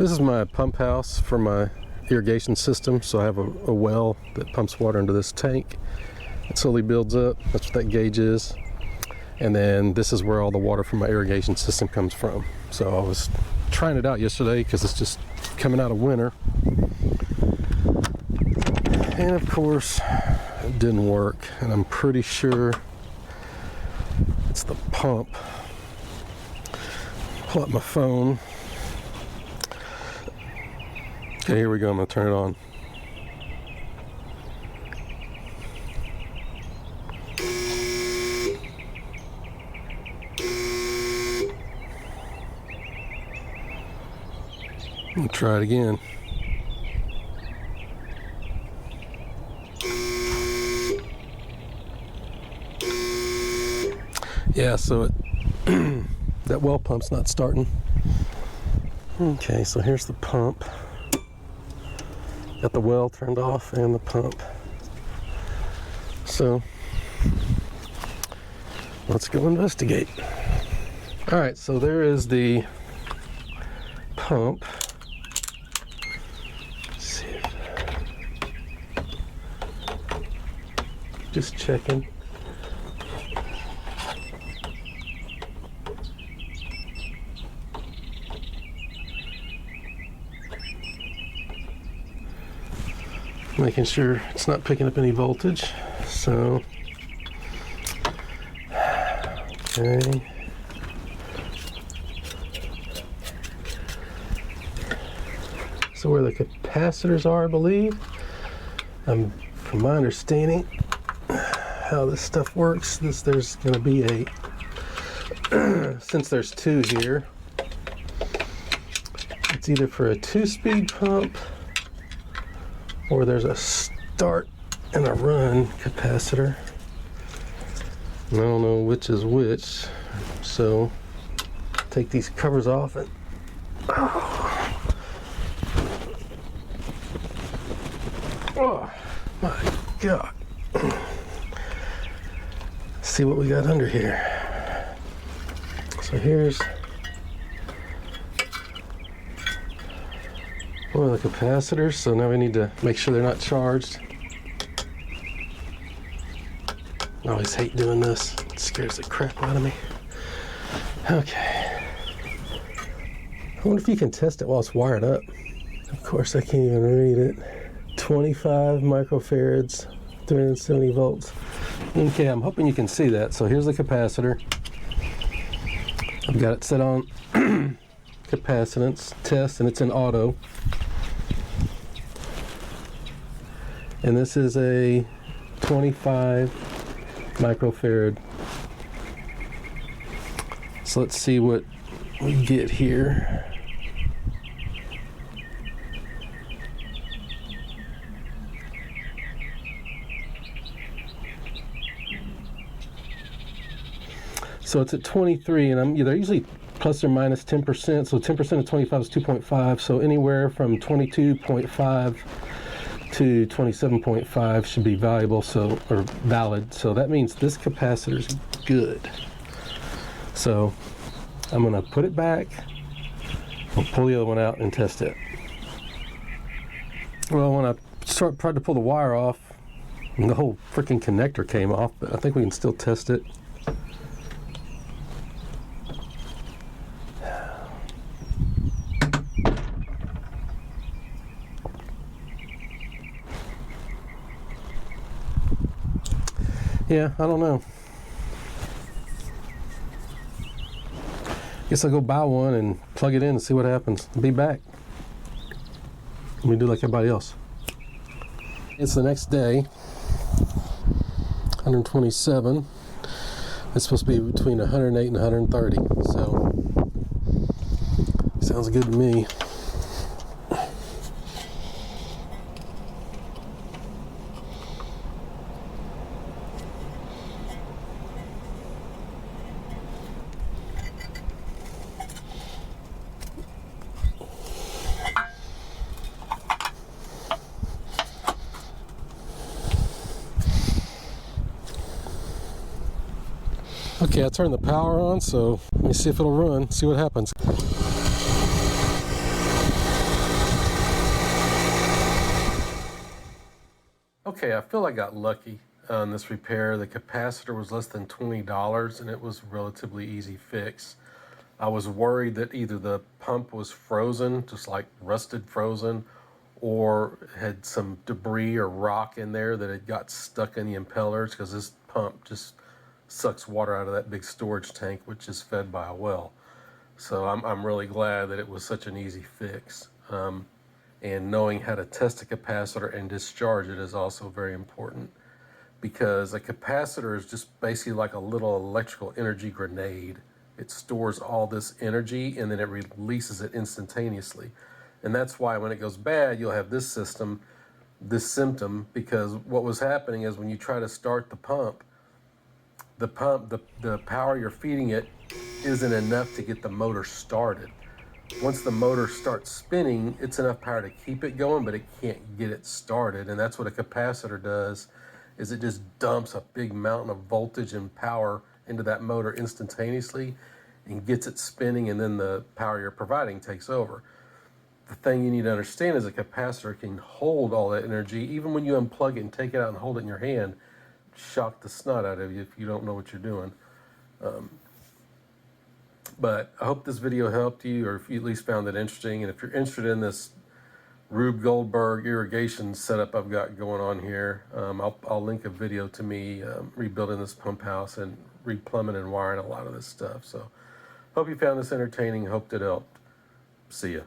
This is my pump house for my irrigation system. So I have a well that pumps water into this tank. It slowly builds up. That's what that gauge is. And then this is where all the water from my irrigation system comes from. So I was trying it out yesterday because it's just coming out of winter. And of course, it didn't work. And I'm pretty sure it's the pump. Pull up my phone. Okay, here we go. I'm gonna turn it on. We'll try it again. Yeah, so it that well pump's not starting. Okay, so here's the pump. Got the well turned off and the pump. So let's go investigate. All right, so there is the pump. Let's see if, just checking. Making sure it's not picking up any voltage. So, okay. So where the capacitors are, I believe. From my understanding, how this stuff works, there's going to be a, since there's two here, it's either for a 2-speed pump or there's a start and a run capacitor. I don't know which is which, so take these covers off and oh my God. See what we got under here. So here's one of the capacitors, so now we need to make sure they're not charged. I always hate doing this. It scares the crap out of me. Okay. I wonder if you can test it while it's wired up. Of course, I can't even read it. 25 microfarads, 370 volts. Okay, I'm hoping you can see that. So here's the capacitor. I've got it set on capacitance test, and it's in auto. And this is a 25 microfarad. So let's see what we get here. So it's at 23, and they're usually plus or minus 10%. So 10% of 25 is 2.5. So anywhere from 22.5 to 27.5 should be valuable, or valid. So that means this capacitor is good. So I'm gonna put it back. I'll pull the other one out and test it. Well, when I tried to pull the wire off, the whole freaking connector came off, but I think we can still test it. Yeah, I don't know. Guess I'll go buy one and plug it in and see what happens. I'll be back. Let me do like everybody else. It's the next day. 127. It's supposed to be between 108 and 130. So, sounds good to me. Okay, I turned the power on, so let me see if it'll run, see what happens. Okay, I feel I got lucky on this repair. The capacitor was less than $20 and it was a relatively easy fix. I was worried that either the pump was frozen, just like rusted frozen, or had some debris or rock in there that had got stuck in the impellers, because this pump just sucks water out of that big storage tank, which is fed by a well. So I'm really glad that it was such an easy fix. And knowing how to test a capacitor and discharge it is also very important, because a capacitor is just basically like a little electrical energy grenade. It stores all this energy and then it releases it instantaneously. And that's why when it goes bad, you'll have this symptom, because what was happening is when you try to start the pump, the power you're feeding it isn't enough to get the motor started. Once the motor starts spinning, it's enough power to keep it going, but it can't get it started. And that's what a capacitor does, is it just dumps a big mountain of voltage and power into that motor instantaneously and gets it spinning, and then the power you're providing takes over. The thing you need to understand is a capacitor can hold all that energy. Even when you unplug it and take it out and hold it in your hand, shock the snot out of you if you don't know what you're doing. But I hope this video helped you, or if you at least found it interesting. And if you're interested in this Rube Goldberg irrigation setup I've got going on here, I'll link a video to me rebuilding this pump house and replumbing and wiring a lot of this stuff. So hope you found this entertaining. Hope it helped. See ya.